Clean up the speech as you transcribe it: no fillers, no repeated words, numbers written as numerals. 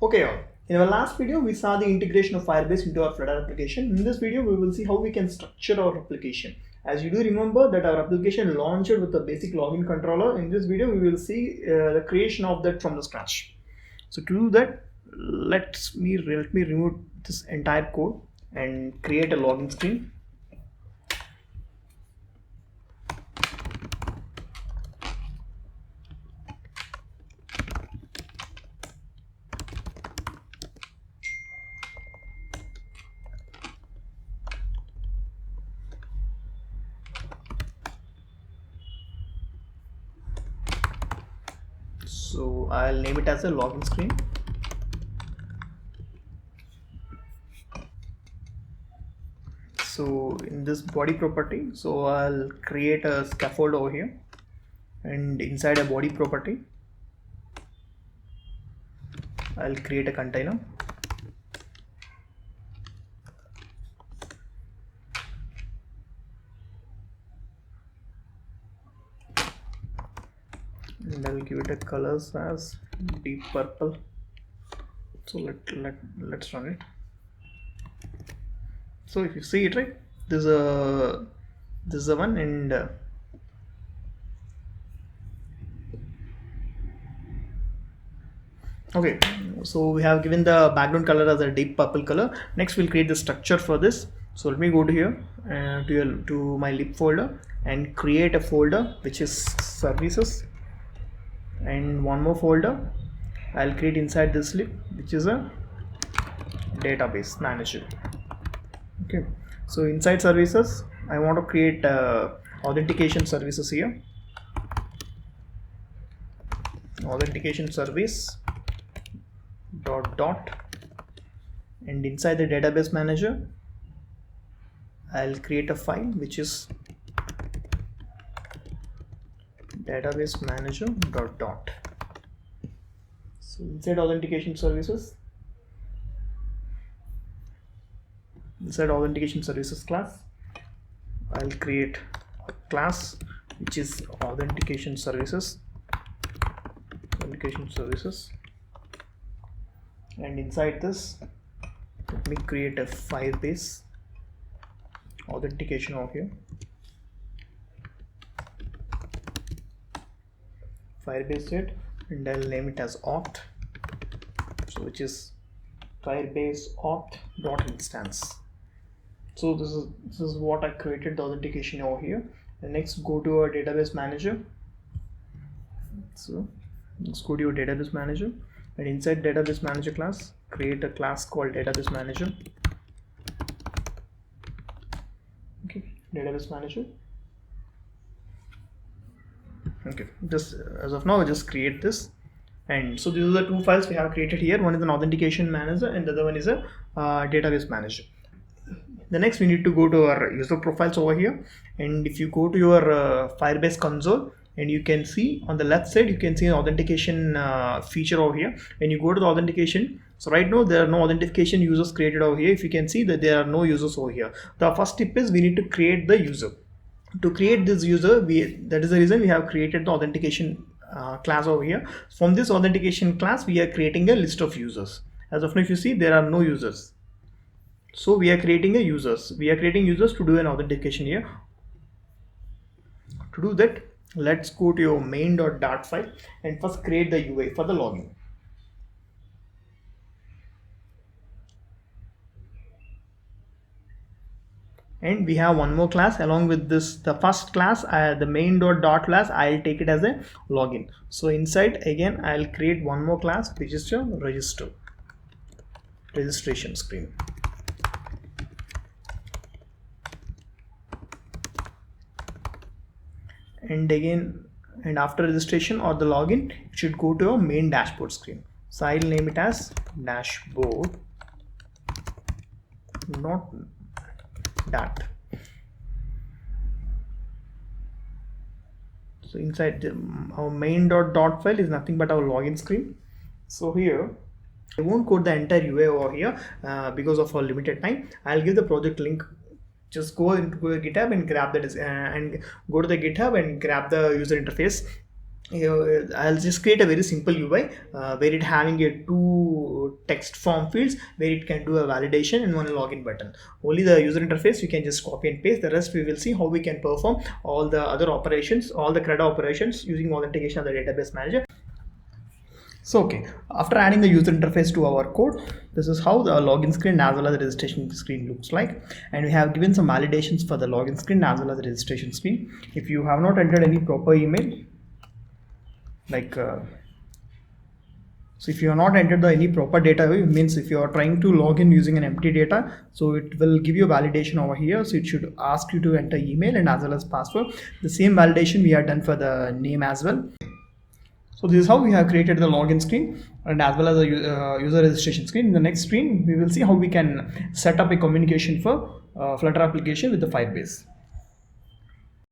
Okay, all. In our last video, we saw the integration of Firebase into our Flutter application. In this video, we will see how we can structure our application. As you do remember that our application launched with a basic login controller. In this video, we will see the creation of that from the scratch. So to do that, let me remove this entire code and create a login screen. So I'll name it as a login screen. So in this body property, so I'll create a scaffold over here, and inside a body property, I'll create a container. And I'll give it a colors as deep purple. So let's run it. So if you see it, right, this is a one, and okay, so we have given the background color as a deep purple color. Next we'll create the structure for this. So let me go to here to my lib folder and create a folder which is services, and one more folder I'll create inside this lib which is a database manager. Okay, so inside services I want to create authentication services here. Authentication service dot, and inside the database manager I'll create a file which is database manager dot. So inside authentication services, inside authentication services class, I'll create a class which is authentication services, and inside this let me create a Firebase authentication over here. Firebase it, and I'll name it as auth, so which is Firebase auth dot instance. So this is what I created the authentication over here. And next go to our database manager. So let's go to your database manager, and inside database manager class create a class called database manager. Okay, database manager. Okay, just as of now just create this. And so these are the two files we have created here. One is an authentication manager and the other one is a database manager. The next we need to go to our user profiles over here, and if you go to your Firebase console, and you can see on the left side you can see an authentication feature over here. When you go to the authentication, so right now there are no authentication users created over here. If you can see that there are no users over here, the first tip is we need to create the user. To create this user, that is the reason we have created the authentication class over here. From this authentication class we are creating a list of users. As of now if you see there are no users, so we are creating users to do an authentication here. To do that, let's go to your main.dart file and first create the UI for the login. And we have one more class along with this, the first class, the main.dart class, I'll take it as a login. So inside again I'll create one more class which is your registration screen. And again, and after registration or the login, it should go to a main dashboard screen. So I'll name it as dashboard, not that. So inside our main.dart file is nothing but our login screen. So here I won't code the entire UI over here because of our limited time. I'll give the project link. Just go into GitHub and grab that and go to the GitHub and grab the user interface. I'll just create a very simple UI where it having a two text form fields where it can do a validation and one login button. Only the user interface you can just copy and paste. The rest we will see how we can perform all the other operations, all the CRUD operations using authentication of the database manager. So okay, after adding the user interface to our code, this is how the login screen as well as the registration screen looks like, and we have given some validations for the login screen as well as the registration screen. If you have not entered any proper email, like so if you have not entered any proper data, it means if you are trying to log in using an empty data, so it will give you validation over here. So it should ask you to enter email and as well as password. The same validation we have done for the name as well. So this is how we have created the login screen and as well as the user registration screen. In the next screen, we will see how we can set up a communication for Flutter application with the Firebase.